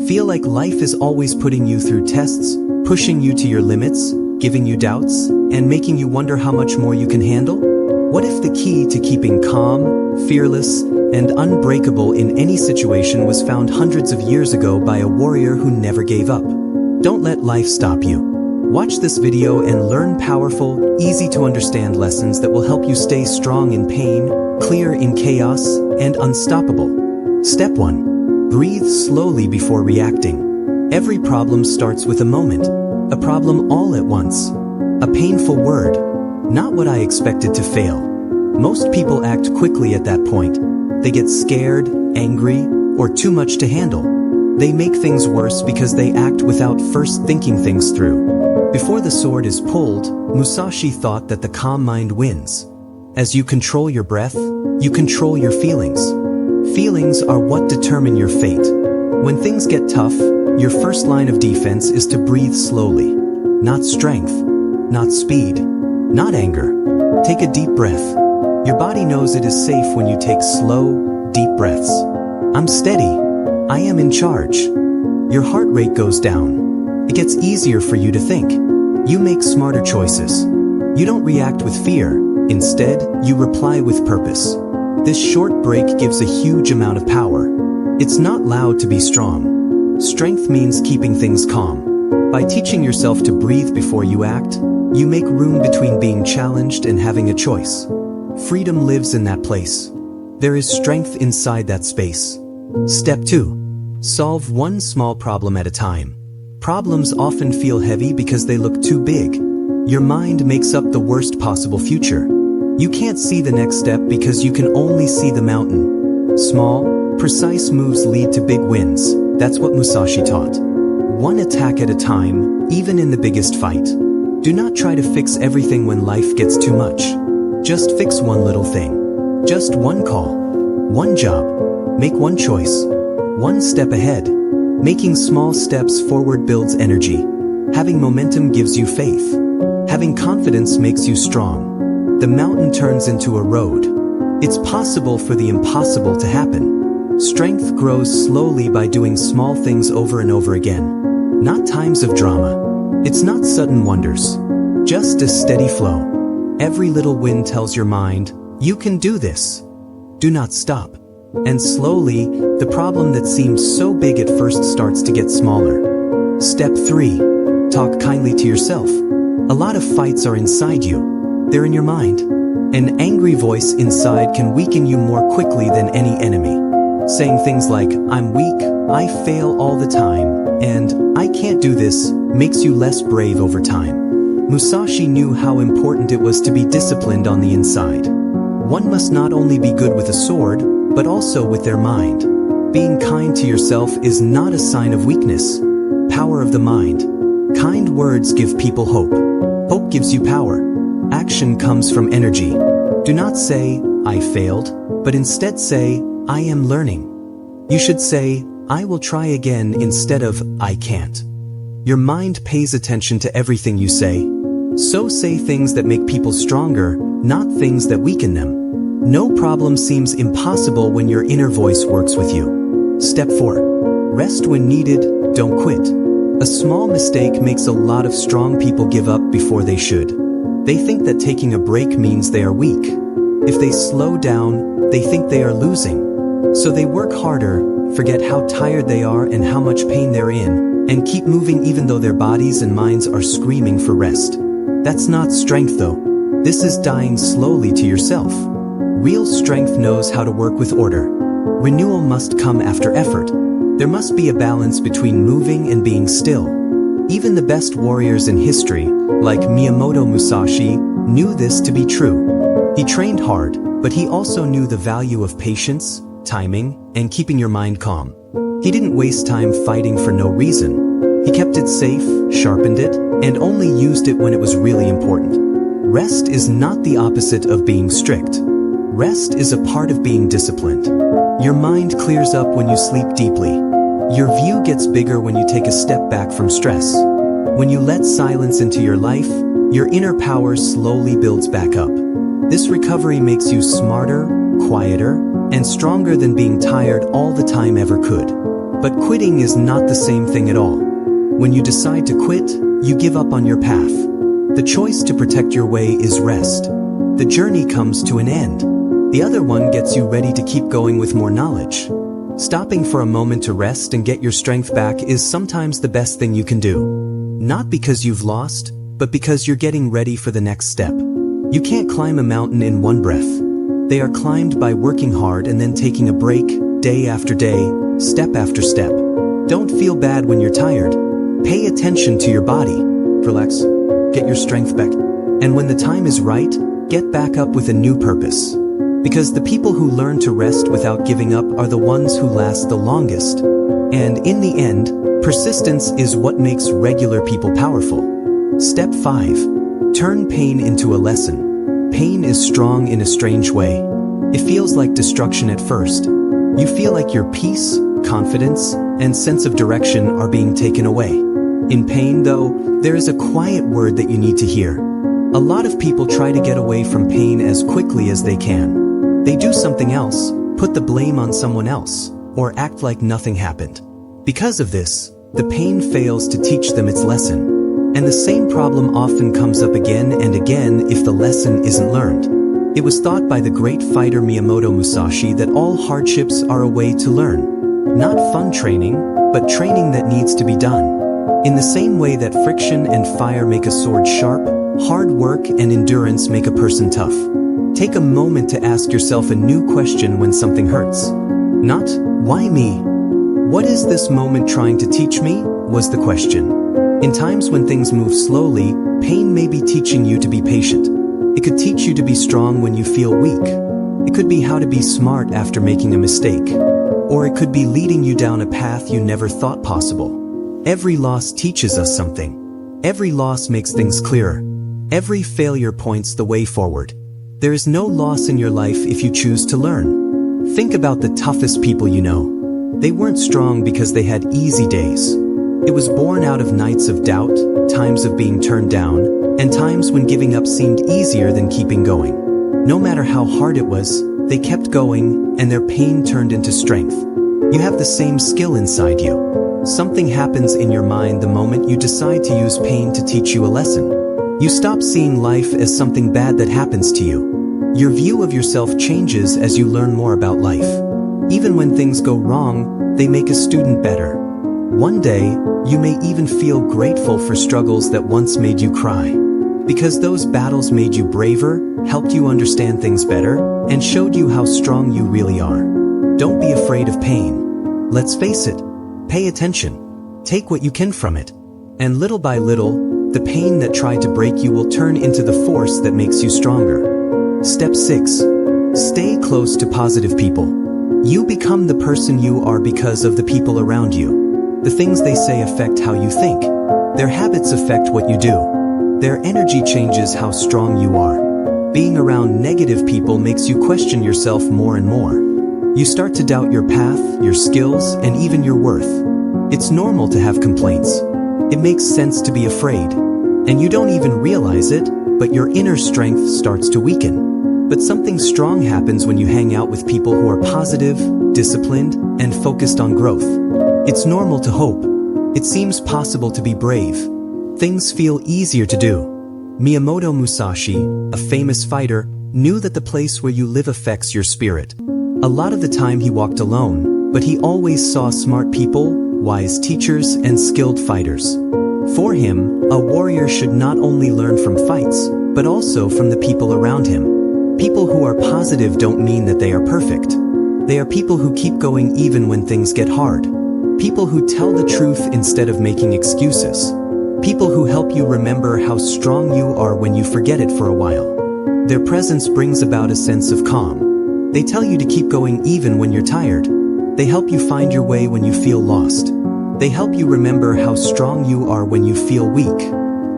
Feel like life is always putting you through tests, pushing you to your limits, giving you doubts, and making you wonder how much more you can handle? What if the key to keeping calm, fearless, and unbreakable in any situation was found hundreds of years ago by a warrior who never gave up? Don't let life stop you. Watch this video and learn powerful, easy-to-understand lessons that will help you stay strong in pain, clear in chaos, and unstoppable. Step 1. Breathe slowly before reacting. Every problem starts with a moment, a problem all at once, a painful word, not what I expected to fail. Most people act quickly at that point. They get scared, angry, or too much to handle. They make things worse because they act without first thinking things through. Before the sword is pulled, Musashi thought that the calm mind wins. As you control your breath, you control your feelings. Feelings are what determine your fate. When things get tough, your first line of defense is to breathe slowly. Not strength, not speed, not anger. Take a deep breath. Your body knows it is safe when you take slow, deep breaths. I'm steady. I am in charge. Your heart rate goes down. It gets easier for you to think. You make smarter choices. You don't react with fear. Instead, you reply with purpose. This short break gives a huge amount of power. It's not loud to be strong. Strength means keeping things calm. By teaching yourself to breathe before you act, you make room between being challenged and having a choice. Freedom lives in that place. There is strength inside that space. Step 2. Solve one small problem at a time. Problems often feel heavy because they look too big. Your mind makes up the worst possible future. You can't see the next step because you can only see the mountain. Small, precise moves lead to big wins. That's what Musashi taught. One attack at a time, even in the biggest fight. Do not try to fix everything when life gets too much. Just fix one little thing. Just one call. One job. Make one choice. One step ahead. Making small steps forward builds energy. Having momentum gives you faith. Having confidence makes you strong. The mountain turns into a road. It's possible for the impossible to happen. Strength grows slowly by doing small things over and over again. Not times of drama. It's not sudden wonders. Just a steady flow. Every little win tells your mind, you can do this. Do not stop. And slowly, the problem that seemed so big at first starts to get smaller. Step 3. Talk kindly to yourself. A lot of fights are inside you. They're in your mind. An angry voice inside can weaken you more quickly than any enemy. Saying things like, I'm weak, I fail all the time, and I can't do this, makes you less brave over time. Musashi knew how important it was to be disciplined on the inside. One must not only be good with a sword, but also with their mind. Being kind to yourself is not a sign of weakness. Power of the mind. Kind words give people hope. Hope gives you power. Action comes from energy. Do not say, I failed, but instead say, I am learning. You should say, I will try again instead of, I can't. Your mind pays attention to everything you say. So say things that make people stronger, not things that weaken them. No problem seems impossible when your inner voice works with you. Step 4. Rest when needed, don't quit. A small mistake makes a lot of strong people give up before they should. They think that taking a break means they are weak. If they slow down, they think they are losing. So they work harder, forget how tired they are and how much pain they're in, and keep moving even though their bodies and minds are screaming for rest. That's not strength though. This is dying slowly to yourself. Real strength knows how to work with order. Renewal must come after effort. There must be a balance between moving and being still. Even the best warriors in history, like Miyamoto Musashi, knew this to be true. He trained hard, but he also knew the value of patience, timing, and keeping your mind calm. He didn't waste time fighting for no reason. He kept it safe, sharpened it, and only used it when it was really important. Rest is not the opposite of being strict. Rest is a part of being disciplined. Your mind clears up when you sleep deeply. Your view gets bigger when you take a step back from stress. When you let silence into your life, your inner power slowly builds back up. This recovery makes you smarter, quieter, and stronger than being tired all the time ever could. But quitting is not the same thing at all. When you decide to quit, you give up on your path. The choice to protect your way is rest. The journey comes to an end. The other one gets you ready to keep going with more knowledge. Stopping for a moment to rest and get your strength back is sometimes the best thing you can do. Not because you've lost, but because you're getting ready for the next step. You can't climb a mountain in one breath. They are climbed by working hard and then taking a break, day after day, step after step. Don't feel bad when you're tired. Pay attention to your body. Relax. Get your strength back. And when the time is right, get back up with a new purpose. Because the people who learn to rest without giving up are the ones who last the longest. And in the end, persistence is what makes regular people powerful. Step 5. Turn pain into a lesson. Pain is strong in a strange way. It feels like destruction at first. You feel like your peace, confidence, and sense of direction are being taken away. In pain, though, there is a quiet word that you need to hear. A lot of people try to get away from pain as quickly as they can. They do something else, put the blame on someone else, or act like nothing happened. Because of this, the pain fails to teach them its lesson. And the same problem often comes up again and again if the lesson isn't learned. It was thought by the great fighter Miyamoto Musashi that all hardships are a way to learn. Not fun training, but training that needs to be done. In the same way that friction and fire make a sword sharp, hard work and endurance make a person tough. Take a moment to ask yourself a new question when something hurts. Not, why me? What is this moment trying to teach me? Was the question. In times when things move slowly, pain may be teaching you to be patient. It could teach you to be strong when you feel weak. It could be how to be smart after making a mistake. Or it could be leading you down a path you never thought possible. Every loss teaches us something. Every loss makes things clearer. Every failure points the way forward. There is no loss in your life if you choose to learn. Think about the toughest people you know. They weren't strong because they had easy days. It was born out of nights of doubt, times of being turned down, and times when giving up seemed easier than keeping going. No matter how hard it was, they kept going, and their pain turned into strength. You have the same skill inside you. Something happens in your mind the moment you decide to use pain to teach you a lesson. You stop seeing life as something bad that happens to you. Your view of yourself changes as you learn more about life. Even when things go wrong, they make a student better. One day, you may even feel grateful for struggles that once made you cry. Because those battles made you braver, helped you understand things better, and showed you how strong you really are. Don't be afraid of pain. Let's face it, pay attention. Take what you can from it. And little by little, the pain that tried to break you will turn into the force that makes you stronger. Step 6. Stay close to positive people. You become the person you are because of the people around you. The things they say affect how you think. Their habits affect what you do. Their energy changes how strong you are. Being around negative people makes you question yourself more and more. You start to doubt your path, your skills, and even your worth. It's normal to have complaints. It makes sense to be afraid. And you don't even realize it, but your inner strength starts to weaken. But something strong happens when you hang out with people who are positive, disciplined, and focused on growth. It's normal to hope. It seems possible to be brave. Things feel easier to do. Miyamoto Musashi, a famous fighter, knew that the place where you live affects your spirit. A lot of the time he walked alone, but he always saw smart people, wise teachers, and skilled fighters. For him, a warrior should not only learn from fights, but also from the people around him. People who are positive don't mean that they are perfect. They are people who keep going even when things get hard. People who tell the truth instead of making excuses. People who help you remember how strong you are when you forget it for a while. Their presence brings about a sense of calm. They tell you to keep going even when you're tired. They help you find your way when you feel lost. They help you remember how strong you are when you feel weak.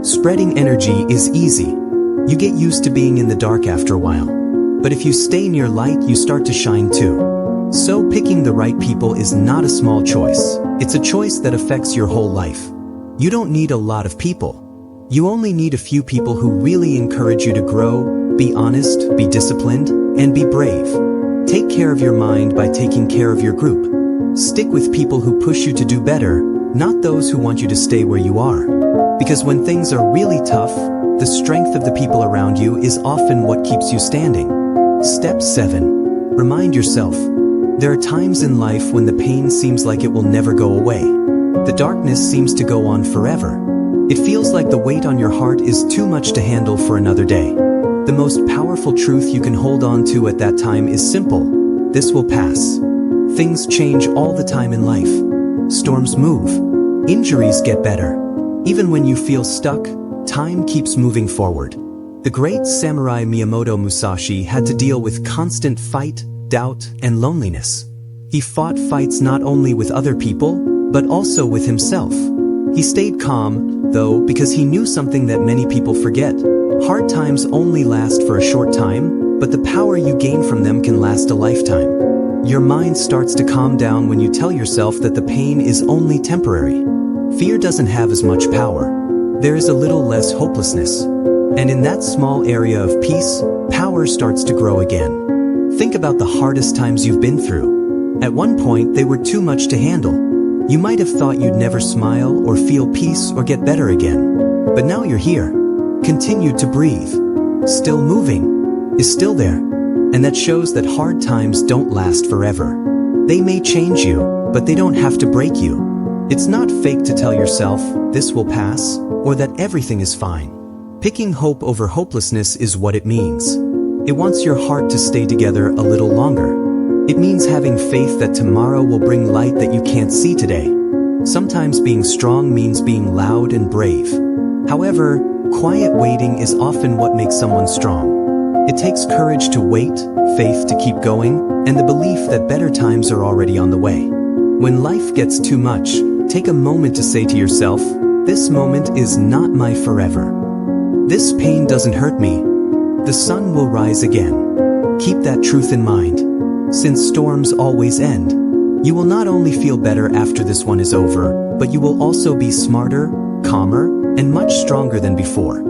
Spreading energy is easy. You get used to being in the dark after a while. But if you stay near light, you start to shine too. So picking the right people is not a small choice. It's a choice that affects your whole life. You don't need a lot of people. You only need a few people who really encourage you to grow, be honest, be disciplined, and be brave. Take care of your mind by taking care of your group. Stick with people who push you to do better, not those who want you to stay where you are. Because when things are really tough, the strength of the people around you is often what keeps you standing. Step 7. Remind yourself. There are times in life when the pain seems like it will never go away. The darkness seems to go on forever. It feels like the weight on your heart is too much to handle for another day. The most powerful truth you can hold on to at that time is simple. This will pass. Things change all the time in life. Storms move. Injuries get better. Even when you feel stuck, time keeps moving forward. The great samurai Miyamoto Musashi had to deal with constant fight, doubt, and loneliness. He fought fights not only with other people, but also with himself. He stayed calm, though, because he knew something that many people forget. Hard times only last for a short time, but the power you gain from them can last a lifetime. Your mind starts to calm down when you tell yourself that the pain is only temporary. Fear doesn't have as much power. There is a little less hopelessness. And in that small area of peace, power starts to grow again. Think about the hardest times you've been through. At one point, they were too much to handle. You might have thought you'd never smile or feel peace or get better again. But now you're here. Continued to breathe. Still moving. Is still there. And that shows that hard times don't last forever. They may change you, but they don't have to break you. It's not fake to tell yourself, this will pass, or that everything is fine. Picking hope over hopelessness is what it means. It wants your heart to stay together a little longer. It means having faith that tomorrow will bring light that you can't see today. Sometimes being strong means being loud and brave. However, quiet waiting is often what makes someone strong. It takes courage to wait, faith to keep going, and the belief that better times are already on the way. When life gets too much, take a moment to say to yourself, this moment is not my forever. This pain doesn't hurt me. The sun will rise again. Keep that truth in mind. Since storms always end, you will not only feel better after this one is over, but you will also be smarter, calmer, and much stronger than before.